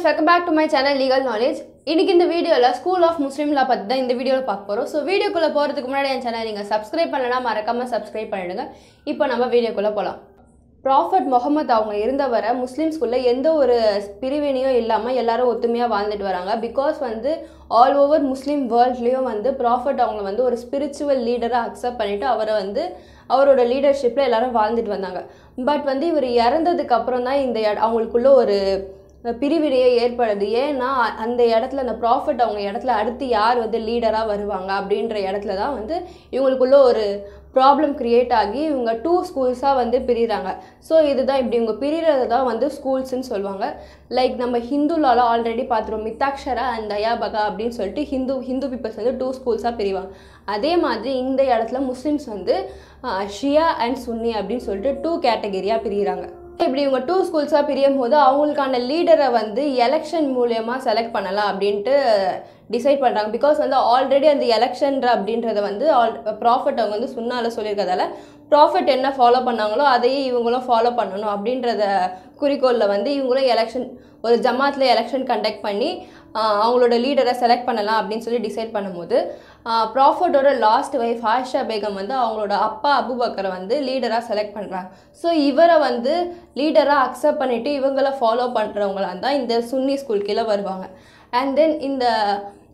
guys, welcome back to my channel Legal Knowledge. இன்னைக்கு இந்த வீடியோல ஸ்கூல் ஆஃப் முஸ்லிம் லா பத்தி தான் இந்த வீடியோல பார்க்க போறோம். சோ வீடியோக்குள்ள போறதுக்கு முன்னாடி என் சேனலை நீங்க சப்ஸ்கிரைப் பண்ணலனா மறக்காம சப்ஸ்கிரைப் பண்ணிடுங்க. இப்போ நம்ம வீடியோக்குள்ள போலாம். ப்ராஃபட் முகமது அவங்க இருந்தவரை முஸ்லிம்ஸ்குள்ள எந்த ஒரு பிரிவினையும் இல்லாமல் எல்லாரும் ஒத்துமையாக வாழ்ந்துட்டு வராங்க. பிகாஸ் வந்து ஆல் ஓவர் முஸ்லீம் வேர்ல்ட்லேயும் வந்து ப்ராஃபட் அவங்க வந்து ஒரு ஸ்பிரிச்சுவல் லீடராக அக்செப்ட் பண்ணிவிட்டு அவரை வந்து அவரோட லீடர்ஷிப்பில் எல்லாரும் வாழ்ந்துட்டு வந்தாங்க. பட் வந்து இவர் இறந்ததுக்கு அப்புறம் தான் இந்த அவங்களுக்குள்ள ஒரு பிரிவினையே ஏற்படுது. ஏன்னா அந்த இடத்துல அந்த ப்ராஃபட் அவங்க இடத்துல அடுத்து யார் வந்து லீடராக வருவாங்க அப்படின்ற இடத்துல தான் வந்து இவங்களுக்குள்ள ஒரு ப்ராப்ளம் க்ரியேட் ஆகி இவங்க 2 ஸ்கூல்ஸாக வந்து பிரிகிறாங்க. ஸோ இதுதான் இப்படி இவங்க பிரிகிறது தான் வந்து ஸ்கூல்ஸ்ன்னு சொல்லுவாங்க. லைக் நம்ம ஹிந்துலால ஆல்ரெடி பார்த்துருவோம், மித்தாக்ஷரா அண்ட் தயாபகா அப்படின்னு சொல்லிட்டு ஹிந்து பீப்புள்ஸ் வந்து 2 ஸ்கூல்ஸாக பிரிவாங்க. அதே மாதிரி இந்த இடத்துல முஸ்லிம்ஸ் வந்து ஷியா அண்ட் சுன்னி அப்படின்னு சொல்லிட்டு 2 கேட்டகரியாக பிரிகிறாங்க. இப்படி இவங்க 2 ஸ்கூல்ஸாக பிரியும் போது அவங்களுக்கான லீடரை வந்து எலெக்ஷன் மூலியமாக செலக்ட் பண்ணலாம் அப்படின்ட்டு டிசைட் பண்ணுறாங்க. பிகாஸ் வந்து ஆல்ரெடி அந்த எலெக்ஷன் அப்படின்றத வந்து ப்ராஃபட் அவங்க வந்து சுன்னால சொல்லியிருக்கிறதால ப்ராஃபட் என்ன ஃபாலோ பண்ணாங்களோ அதையே இவங்களும் ஃபாலோ பண்ணணும் அப்படின்றத குறிக்கோளில் வந்து இவங்களும் எலெக்ஷன் ஒரு ஜமாத்தில் எலெக்ஷன் கண்டக்ட் பண்ணி அவங்களோட லீடரை செலக்ட் பண்ணலாம் அப்படின்னு சொல்லி டிசைட் பண்ணும்போது ப்ராஃபட்டோட லாஸ்ட் ஒய்ஃப் ஆயிஷா பேகம் வந்து அவங்களோட அப்பா அபுபக்கரை வந்து லீடராக செலக்ட் பண்ணுறாங்க. ஸோ இவரை வந்து லீடராக அக்செப்ட் பண்ணிவிட்டு இவங்களை ஃபாலோ பண்ணுறவங்களாம் தான் இந்த சுன்னி ஸ்கூல் கீழே வருவாங்க. அண்ட் தென்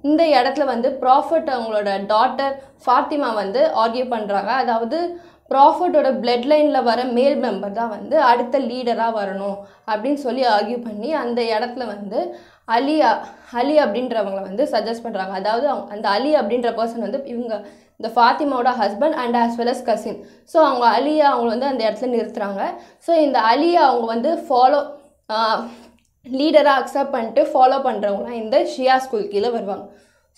இந்த இடத்துல வந்து ப்ராஃபட் அவங்களோட டாட்டர் ஃபாத்திமா வந்து ஆர்கியூ பண்ணுறாங்க. அதாவது ப்ராஃபட்டோட பிளட் லைனில் வர மேல் மெம்பர் தான் வந்து அடுத்த லீடராக வரணும் அப்படின்னு சொல்லி ஆர்கியூ பண்ணி அந்த இடத்துல வந்து அலி அப்படின்றவங்களை வந்து சஜஸ்ட் பண்ணுறாங்க. அதாவது அந்த அலி அப்படின்ற பர்சன் வந்து இவங்க இந்த ஃபாத்திமாவோட husband and as well as cousin. So அவங்க அவங்க வந்து அந்த இடத்துல நிறுத்துகிறாங்க. ஸோ இந்த அவங்க வந்து லீடராக அக்செப்ட் பண்ணிட்டு ஃபாலோ பண்ணுறவங்களாம் இந்த ஷியா ஸ்கூல் கீழே வருவாங்க.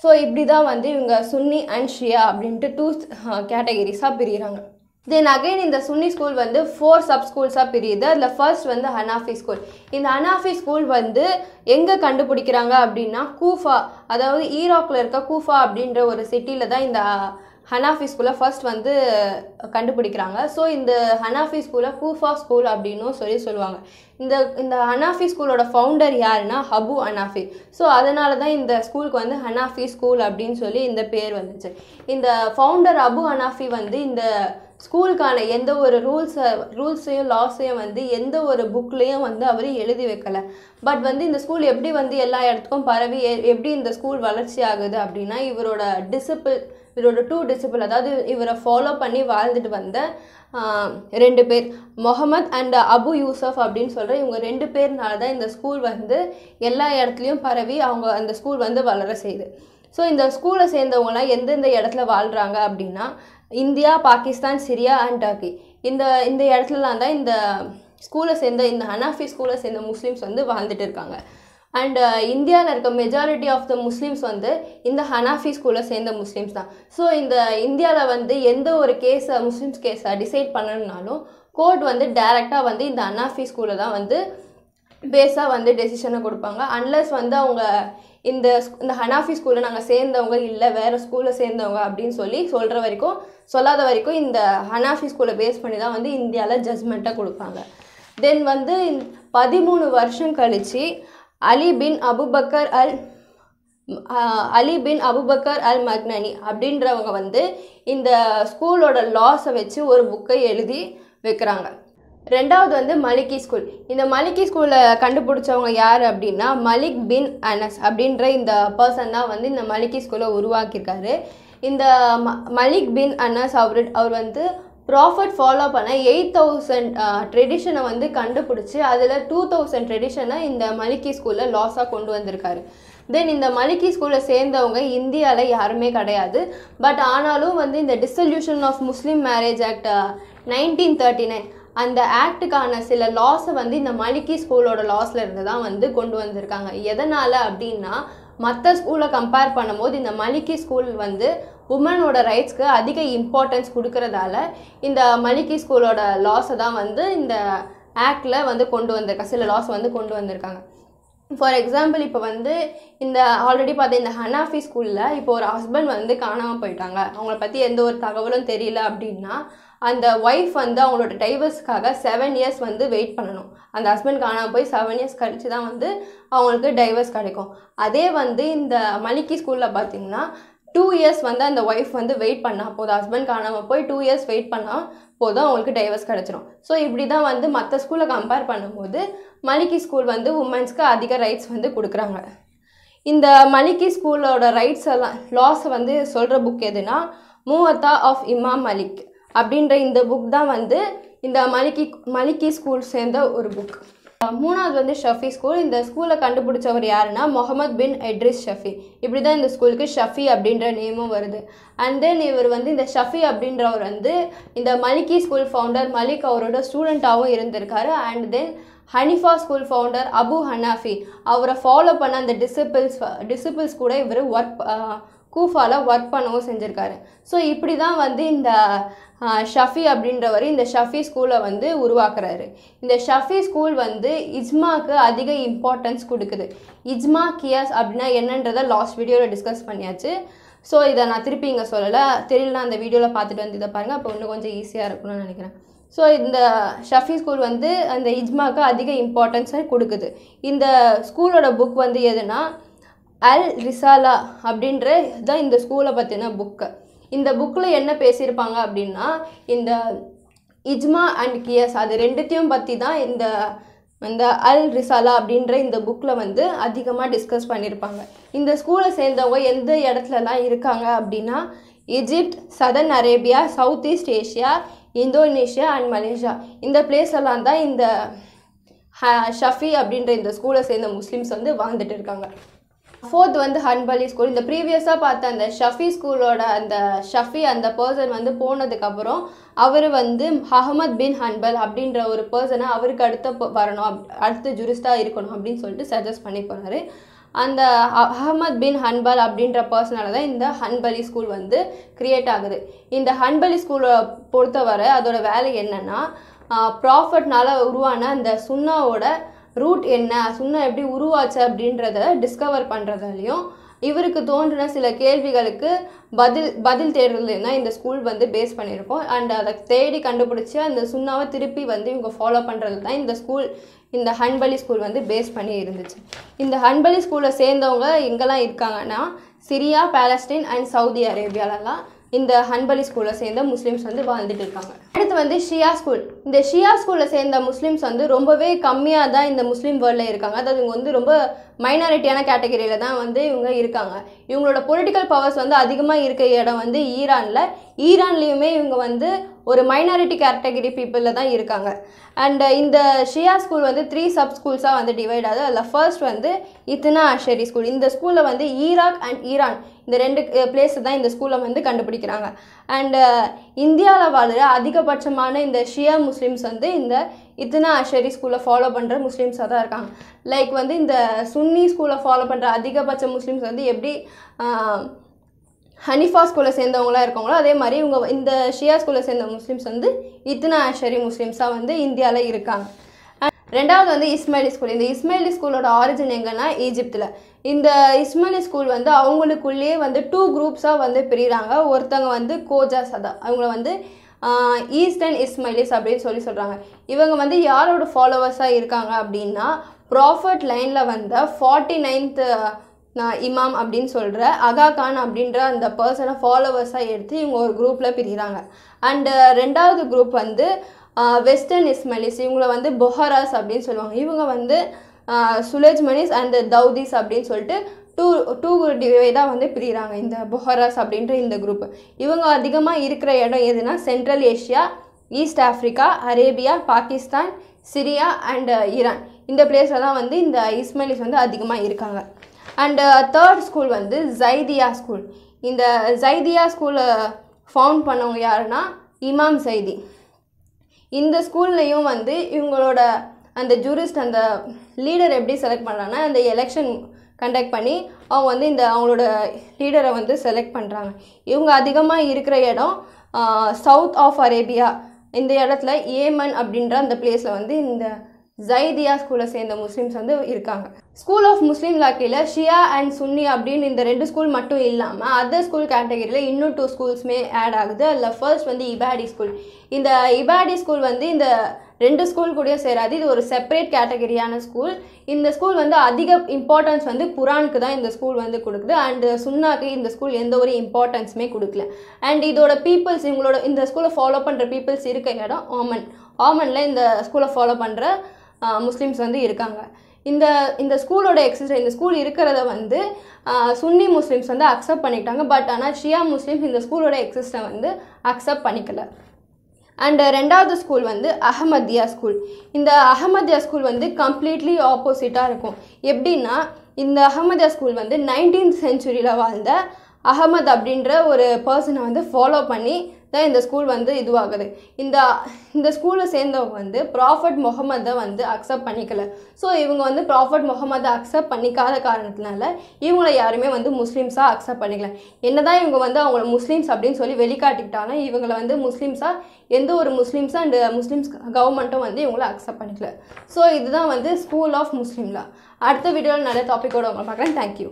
ஸோ இப்படி தான் வந்து இவங்க சுன்னி அண்ட் ஷியா அப்படின்ட்டு 2 கேட்டகரிஸாக பிரிகிறாங்க. தென் அகைன் இந்த சுன்னி ஸ்கூல் வந்து 4 சப் ஸ்கூல்ஸாக பிரியுது. அதில் ஃபர்ஸ்ட் வந்து ஹனாஃபி ஸ்கூல். இந்த ஹனாஃபி ஸ்கூல் வந்து எங்கே கண்டுபிடிக்கிறாங்க அப்படின்னா கூஃபா, அதாவது ஈராக்கில் இருக்க கூஃபா அப்படின்ற ஒரு சிட்டியில் தான் இந்த ஹனாஃபி ஸ்கூலை ஃபர்ஸ்ட் வந்து கண்டுபிடிக்கிறாங்க. ஸோ இந்த ஹனாஃபி ஸ்கூலை கூஃபா ஸ்கூல் அப்படின்னும் சொல்லுவாங்க. இந்த ஹனாஃபி ஸ்கூலோட ஃபவுண்டர் யாருன்னா அபு ஹனாஃபி. ஸோ அதனால தான் இந்த ஸ்கூலுக்கு வந்து ஹனாஃபி ஸ்கூல் அப்படின்னு சொல்லி இந்த பேர் வந்துச்சு. இந்த ஃபவுண்டர் அபு ஹனாஃபி வந்து இந்த ஸ்கூலுக்கான எந்த ஒரு ரூல்ஸையும் லாஸையும் வந்து எந்த ஒரு புக்லேயும் வந்து அவர் எழுதி வைக்கலை. பட் வந்து இந்த ஸ்கூல் எப்படி வந்து எல்லா இடத்துக்கும் பரவி எப்படி இந்த ஸ்கூல் வளர்ச்சி ஆகுது அப்படின்னா இவரோட 2 டிசிபிள், அதாவது இவரை ஃபாலோ பண்ணி வாழ்ந்துட்டு வந்த 2 பேர், முகமது அண்ட் அபு யூசப் அப்படின்னு சொல்கிற இவங்க 2 பேர்னால தான் இந்த ஸ்கூல் வந்து எல்லா இடத்துலையும் பரவி அவங்க அந்த ஸ்கூல் வந்து வளர செய்யுது. ஸோ இந்த ஸ்கூலை சேர்ந்தவங்களாம் எந்தெந்த இடத்துல வாழ்கிறாங்க அப்படின்னா India, Pakistan, Syria and Turkey. இந்த இடத்துலலாம் தான் இந்த ஸ்கூலை சேர்ந்த இந்த ஹனாஃபி ஸ்கூலை சேர்ந்த முஸ்லீம்ஸ் வந்து வாழ்ந்துட்டு இருக்காங்க. அண்ட் இந்தியாவில் இருக்க மெஜாரிட்டி ஆஃப் த முஸ்லீம்ஸ் வந்து இந்த ஹனாஃபி ஸ்கூலை சேர்ந்த முஸ்லீம்ஸ் தான். ஸோ இந்த இந்தியாவில் வந்து எந்த ஒரு முஸ்லீம்ஸ் கேஸை டிசைட் பண்ணணுன்னாலும் கோர்ட் வந்து டைரெக்டாக வந்து இந்த ஹனாஃபி ஸ்கூலில் தான் வந்து பேஸாக வந்து டெசிஷனை கொடுப்பாங்க. அன்லஸ் வந்து அவங்க இந்த ஹனாஃபி ஸ்கூலில் நாங்கள் சேர்ந்தவங்க இல்லை வேறு ஸ்கூலில் சேர்ந்தவங்க அப்படின்னு சொல்லாத வரைக்கும் இந்த ஹனாஃபி ஸ்கூலை பேஸ் பண்ணி தான் வந்து இந்தியாவில் ஜட்ஜ்மெண்ட்டாக கொடுப்பாங்க. தென் வந்து 13 வருஷம் கழித்து அலி பின் அபுபக்கர் அல் மக்னனி அப்படின்றவங்க வந்து இந்த ஸ்கூலோட லாஸை வச்சு ஒரு புக்கை எழுதி வைக்கிறாங்க. 2வது வந்து மலிக்கி ஸ்கூல். இந்த மலிக்கி ஸ்கூலை கண்டுபிடிச்சவங்க யார் அப்படின்னா மலிக் பின் அனஸ் அப்படின்ற இந்த பர்சன் தான் வந்து இந்த மலிக்கி ஸ்கூலை உருவாக்கியிருக்காரு. இந்த மலிக் பின் அனஸ் அவர் வந்து ப்ராஃபட் ஃபாலோ பண்ண 8000 ட்ரெடிஷனை வந்து கண்டுபிடிச்சி அதில் 2000 ட்ரெடிஷனை இந்த மலிக்கி ஸ்கூலில் லாஸாக கொண்டு வந்திருக்காரு. தென் இந்த மலிக்கி ஸ்கூலை சேர்ந்தவங்க இந்தியாவில் யாருமே கிடையாது. பட் ஆனாலும் வந்து இந்த dissolution of Muslim marriage act 1939 அந்த ஆக்டுக்கான சில லாஸை வந்து இந்த மலிக்கி ஸ்கூலோட லாஸில் இருந்து தான் வந்து கொண்டு வந்திருக்காங்க. எதனால் அப்படின்னா மற்ற ஸ்கூலை கம்பேர் பண்ணும்போது இந்த மலிக்கி ஸ்கூல் வந்து உமனோட ரைட்ஸ்க்கு அதிக இம்பார்ட்டன்ஸ் கொடுக்கறதால இந்த மலிக்கி ஸ்கூலோட லாஸை தான் வந்து இந்த ஆக்டில் வந்து சில லாஸ் வந்து கொண்டு வந்திருக்காங்க. ஃபார் எக்ஸாம்பிள் இப்போ வந்து இந்த ஆல்ரெடி பார்த்த இந்த ஹனாஃபி ஸ்கூலில் இப்போ ஒரு ஹஸ்பண்ட் வந்து காணாமல் போயிட்டாங்க, அவங்கள பற்றி எந்த ஒரு தகவலும் தெரியல அப்படின்னா அந்த ஒய்ஃப் வந்து அவங்களோட டைவர்ஸ்க்காக 7 இயர்ஸ் வந்து வெயிட் பண்ணணும். அந்த ஹஸ்பண்ட் காணாமல் போய் 7 இயர்ஸ் கழிச்சு தான் வந்து அவங்களுக்கு டைவர்ஸ் கிடைக்கும். அதே வந்து இந்த மலிக்கி ஸ்கூலில் பார்த்தீங்கன்னா 2 இயர்ஸ் வந்து அந்த ஒய்ஃப் வந்து வெயிட் பண்ணால் போதும். ஹஸ்பண்ட் காணாமல் போய் 2 இயர்ஸ் வெயிட் பண்ணால் போதும் அவங்களுக்கு டைவர்ஸ் கிடச்சிரும். ஸோ இப்படி தான் வந்து மற்ற ஸ்கூலை கம்பேர் பண்ணும்போது மலிக்கி ஸ்கூல் வந்து உமன்ஸ்க்கு அதிக ரைட்ஸ் வந்து கொடுக்குறாங்க. இந்த மலிக்கி ஸ்கூலோட ரைட்ஸ் எல்லாம் லாஸ் வந்து சொல்கிற புக் எதுனா மூவத்தா ஆஃப் இமாம் மலிக் அப்படின்ற இந்த புக் தான் வந்து இந்த மலிக்கி ஸ்கூல் சேர்ந்த ஒரு புக். மூணாவது வந்து ஷஃபி ஸ்கூல். இந்த ஸ்கூலை கண்டுபிடிச்சவர் யாருன்னா முகமது பின் எட்ரிஸ் ஷஃபி. இப்படி தான் இந்த ஸ்கூலுக்கு ஷஃபி அப்படின்ற நேமும் வருது. அண்ட் தென் இவர் வந்து இந்த ஷஃபி அப்படின்றவர் வந்து இந்த மலிக்கி ஸ்கூல் ஃபவுண்டர் மலிக் அவரோட ஸ்டூடெண்ட்டாகவும் இருந்திருக்காரு. And then Hanifa school founder Abu Hanafi அவரை ஃபாலோ பண்ண அந்த டிசிபிள்ஸ் கூட இவர் கூஃபாவில் ஒர்க் பண்ணவும் செஞ்சுருக்காரு. ஸோ இப்படி தான் வந்து இந்த ஷஃபி அப்படின்றவர் இந்த ஷஃபி ஸ்கூலை வந்து உருவாக்குறாரு. இந்த ஷஃபி ஸ்கூல் வந்து இஜ்மாக்கு அதிக இம்பார்ட்டன்ஸ் கொடுக்குது. இஜ்மா கியாஸ் அப்படின்னா என்னன்றதை லாஸ்ட் வீடியோவில் டிஸ்கஸ் பண்ணியாச்சு. ஸோ இதை நான் திருப்பி இங்கே சொல்லலை, தெரியலனா அந்த வீடியோவில் பார்த்துட்டு வந்து இதை பாருங்கள், அப்போ இன்னும் கொஞ்சம் ஈஸியாக இருக்கும்னு நினைக்கிறேன். ஸோ இந்த ஷஃபி ஸ்கூல் வந்து அந்த இஜ்மாக்கு அதிக இம்பார்ட்டன்ஸை கொடுக்குது. இந்த ஸ்கூலோட புக் வந்து எதுனா அல் ரிசாலா அப்படின்ற தான் இந்த ஸ்கூலை பற்றின புக்கு. இந்த புக்கில் என்ன பேசியிருப்பாங்க அப்படின்னா இந்த இஜ்மா அண்ட் கியாஸ் அது ரெண்டுத்தையும் பற்றி தான் இந்த அல் ரிசாலா அப்படின்ற இந்த புக்கில் வந்து அதிகமாக டிஸ்கஸ் பண்ணியிருப்பாங்க. இந்த ஸ்கூலை சேர்ந்தவங்க எந்த இடத்துலலாம் இருக்காங்க அப்படின்னா Egypt, southern Arabia, south east Asia, Indonesia and Malaysia இந்த பிளேஸ்லாம் தான் இந்த ஷஃபி அப்படின்ற இந்த ஸ்கூலை சேர்ந்த முஸ்லீம்ஸ் வந்து வாழ்ந்துட்டு இருக்காங்க. ஃபோர்த் வந்து ஹன்பலி ஸ்கூல். இந்த ப்ரீவியஸாக பார்த்த அந்த ஷஃபி ஸ்கூலோட அந்த ஷஃபி அந்த பர்சன் வந்து போனதுக்கப்புறம் அவர் வந்து அஹமத் பின் ஹன்பல் அப்படின்ற ஒரு பர்சனை அவருக்கு அடுத்த ஜுரிஸ்டாக இருக்கணும் அப்படின்னு சொல்லிட்டு சஜஸ்ட் பண்ணி போனார். அந்த அஹமத் பின் ஹன்பல் அப்படின்ற பர்சனால தான் இந்த ஹன்பலி ஸ்கூல் வந்து கிரியேட் ஆகுது. இந்த ஹன்பலி ஸ்கூலை பொறுத்தவரை அதோட வேலை என்னென்னா ப்ராஃபட்னால உருவான அந்த சுன்னாவோட ரூட் என்ன, சுன்னா எப்படி உருவாச்சு அப்படின்றத டிஸ்கவர் பண்ணுறதாலையும் இவருக்கு தோன்றின சில கேள்விகளுக்கு பதில் தேடுறதுலையும் தான் இந்த ஸ்கூல் வந்து பேஸ் பண்ணியிருக்கோம். அண்ட் அதை தேடி கண்டுபிடிச்சி அந்த சுன்னாவை திருப்பி வந்து இவங்க ஃபாலோ பண்ணுறது தான் இந்த ஹன்பலி ஸ்கூல் வந்து பேஸ் பண்ணி இருந்துச்சு. இந்த ஹன்பலி ஸ்கூலை சேர்ந்தவங்க எங்கெல்லாம் இருக்காங்கன்னா சிரியா, பாலஸ்தீன் அண்ட் சவுதி அரேபியாலலாம் இந்த ஹன்பலி ஸ்கூலில் சேர்ந்த முஸ்லீம்ஸ் வந்து வாழ்ந்துட்டு இருக்காங்க. அடுத்து வந்து ஷியா ஸ்கூல். இந்த ஷியா ஸ்கூலில் சேர்ந்த முஸ்லீம்ஸ் வந்து ரொம்பவே கம்மியாக தான் இந்த முஸ்லீம் வேர்ல்டில் இருக்காங்க. அதாவது இவங்க வந்து ரொம்ப மைனாரிட்டியான கேட்டகரியில் தான் வந்து இவங்க இருக்காங்க. இவங்களோட பொலிட்டிக்கல் பவர்ஸ் வந்து அதிகமாக இருக்க இடம் வந்து ஈரான்லேயுமே இவங்க வந்து ஒரு மைனாரிட்டி கேட்டகரி பீப்புளில் தான் இருக்காங்க. அண்ட் இந்த ஷியா ஸ்கூல் வந்து 3 சப் ஸ்கூல்ஸாக வந்து டிவைட் ஆகுது. அதில் ஃபர்ஸ்ட் வந்து இத்னா அஷரி ஸ்கூல். இந்த ஸ்கூலில் வந்து ஈராக் அண்ட் ஈரான் இந்த 2 பிளேஸ் தான் இந்த ஸ்கூலை வந்து கண்டுபிடிக்கிறாங்க. அண்ட் இந்தியாவில் வாழ்கிற அதிகபட்சமான இந்த ஷியா முஸ்லீம்ஸ் வந்து இந்த இத்னா அஷரி ஸ்கூலை ஃபாலோ பண்ணுற முஸ்லீம்ஸாக தான் இருக்காங்க. லைக் வந்து இந்த சுன்னி ஸ்கூலை ஃபாலோ பண்ணுற அதிகபட்ச முஸ்லீம்ஸ் வந்து எப்படி ஹனிஃபா ஸ்கூலை சேர்ந்தவங்களாம் இருக்காங்களோ அதே மாதிரி இவங்க இந்த ஷியா ஸ்கூலை சேர்ந்த முஸ்லீம்ஸ் வந்து இத்னா அஷரி முஸ்லீம்ஸாக வந்து இந்தியாவில் இருக்காங்க. ரெண்டாவது வந்து இஸ்மாயிலி ஸ்கூல். இந்த இஸ்மாயிலி ஸ்கூலோட ஆரிஜின் எங்கன்னா ஈஜிப்தில். இந்த இஸ்மாயிலி ஸ்கூல் வந்து அவங்களுக்குள்ளேயே வந்து 2 குரூப்ஸாக வந்து பிரிகிறாங்க. ஒருத்தவங்க வந்து கோஜா சதா, அவங்கள வந்து ஈஸ்டர்ன் இஸ்மாயிலிஸ் அப்படின்னு சொல்கிறாங்க. இவங்க வந்து யாரோட ஃபாலோவர்ஸாக இருக்காங்க அப்படின்னா ப்ராஃபட் லைனில் வந்த 49th இமாம் அப்படின்னு சொல்கிற அகா கான் அப்படின்ற அந்த பர்சனை ஃபாலோவர்ஸாக எடுத்து இவங்க ஒரு குரூப்பில் பிரிகிறாங்க. அண்டு ரெண்டாவது குரூப் வந்து வெஸ்டர்ன் இஸ்மாயிலிஸ். இவங்கள வந்து பொஹராஸ் அப்படின்னு சொல்லுவாங்க. இவங்க வந்து சுலேஜ்மனிஸ் அண்ட் தௌதீஸ் அப்படின்னு சொல்லிட்டு டூ டிவைடாக வந்து பிரிகிறாங்க இந்த பொஹராஸ் அப்படின்ற இந்த குரூப். இவங்க அதிகமாக இருக்கிற இடம் எதுனா central Asia, east Africa, Arabia, Pakistan, Syria and Iran இந்த பிளேஸில் தான் வந்து இந்த இஸ்மாயிலிஸ் வந்து அதிகமாக இருக்காங்க. அண்டு தேர்ட் ஸ்கூல் வந்து ஜைதியா ஸ்கூல். இந்த ஜைதியா ஸ்கூலை ஃபவுண்ட் பண்ணவங்க யாருன்னா இமாம் ஜைதி. இந்த ஸ்கூல்லையும் வந்து இவங்களோட அந்த ஜூரிஸ்ட் அந்த லீடர் எப்படி செலக்ட் பண்ணுறாங்கன்னா அந்த எலெக்ஷன் கண்டக்ட் பண்ணி அவங்க வந்து அவங்களோட லீடரை வந்து செலக்ட் பண்ணுறாங்க. இவங்க அதிகமாக இருக்கிற இடம் சவுத் ஆஃப் அரேபியா. இந்த இடத்துல ஏமன் அப்படின்ற அந்த பிளேஸில் வந்து இந்த ஜைதியா ஸ்கூலை சேர்ந்த முஸ்லீம்ஸ் வந்து இருக்காங்க. ஸ்கூல் ஆஃப் முஸ்லீம் லா கீழே ஷியா அண்ட் சுன்னி அப்படின்னு இந்த 2 ஸ்கூல் மட்டும் இல்லாமல் அதர் ஸ்கூல் கேட்டகரியில் இன்னும் 2 ஸ்கூல்ஸுமே ஆட் ஆகுது. அதில் ஃபர்ஸ்ட் வந்து இபாடி ஸ்கூல். இந்த இபாடி ஸ்கூல் வந்து இந்த 2 ஸ்கூல் கூட சேராது. இது ஒரு செப்பரேட் கேட்டகரியான ஸ்கூல். இந்த ஸ்கூல் வந்து அதிக இம்பார்ட்டன்ஸ் வந்து குரானுக்கு தான் இந்த ஸ்கூல் வந்து கொடுக்குது. அண்ட் சுன்னாக்கு இந்த ஸ்கூல் எந்த ஒரு இம்பார்ட்டன்ஸுமே கொடுக்கல. அண்ட் இதோட பீப்புள்ஸ், இவங்களோட இந்த ஸ்கூலை ஃபாலோ பண்ணுற பீப்புள்ஸ் இருக்க இடம் ஆமனில் இந்த ஸ்கூலை ஃபாலோ பண்ணுற முஸ்லீம்ஸ் வந்து இருக்காங்க. இந்த ஸ்கூலோட இந்த ஸ்கூல் இருக்கிறத வந்து சுன்னி முஸ்லீம்ஸ் வந்து அக்செப்ட் பண்ணிக்கிட்டாங்க. பட் ஆனால் ஷியா முஸ்லீம்ஸ் இந்த ஸ்கூலோட எக்ஸிஸ்டை வந்து அக்செப்ட் பண்ணிக்கல. அண்ட் 2வது ஸ்கூல் வந்து அஹமதியா ஸ்கூல். இந்த அஹமதியா ஸ்கூல் வந்து கம்ப்ளீட்லி ஆப்போசிட்டாக இருக்கும். எப்படின்னா இந்த அஹமதியா ஸ்கூல் வந்து 19th செஞ்சுரியில் வாழ்ந்த அஹமத் அப்படின்ற ஒரு பர்சனை வந்து ஃபாலோ பண்ணி தான் இந்த ஸ்கூல் வந்து இதுவாகுது. இந்த ஸ்கூலை சேர்ந்தவங்க வந்து ப்ராஃபட் முகமதை வந்து அக்செப்ட் பண்ணிக்கல. ஸோ இவங்க வந்து ப்ராஃபட் முகமதை அக்செப்ட் பண்ணிக்காத காரணத்தினால இவங்களை யாருமே வந்து முஸ்லீம்ஸாக அக்செப்ட் பண்ணிக்கல. என்னதான் இவங்க வந்து அவங்கள முஸ்லீம்ஸ் அப்படின்னு சொல்லி வெளிக்காட்டிக்கிட்டாலும் இவங்களை வந்து முஸ்லீம்ஸாக எந்த ஒரு முஸ்லீம்ஸாக அண்ட் முஸ்லீம்ஸ் கவர்மெண்ட்டும் வந்து இவங்கள அக்செப்ட் பண்ணிக்கல. ஸோ இதுதான் வந்து ஸ்கூல் ஆஃப் முஸ்லீம் லா. அடுத்த வீடியோவில் நல்ல டாப்பிக்கோடு உங்களை பார்க்குறேன். தேங்க்யூ.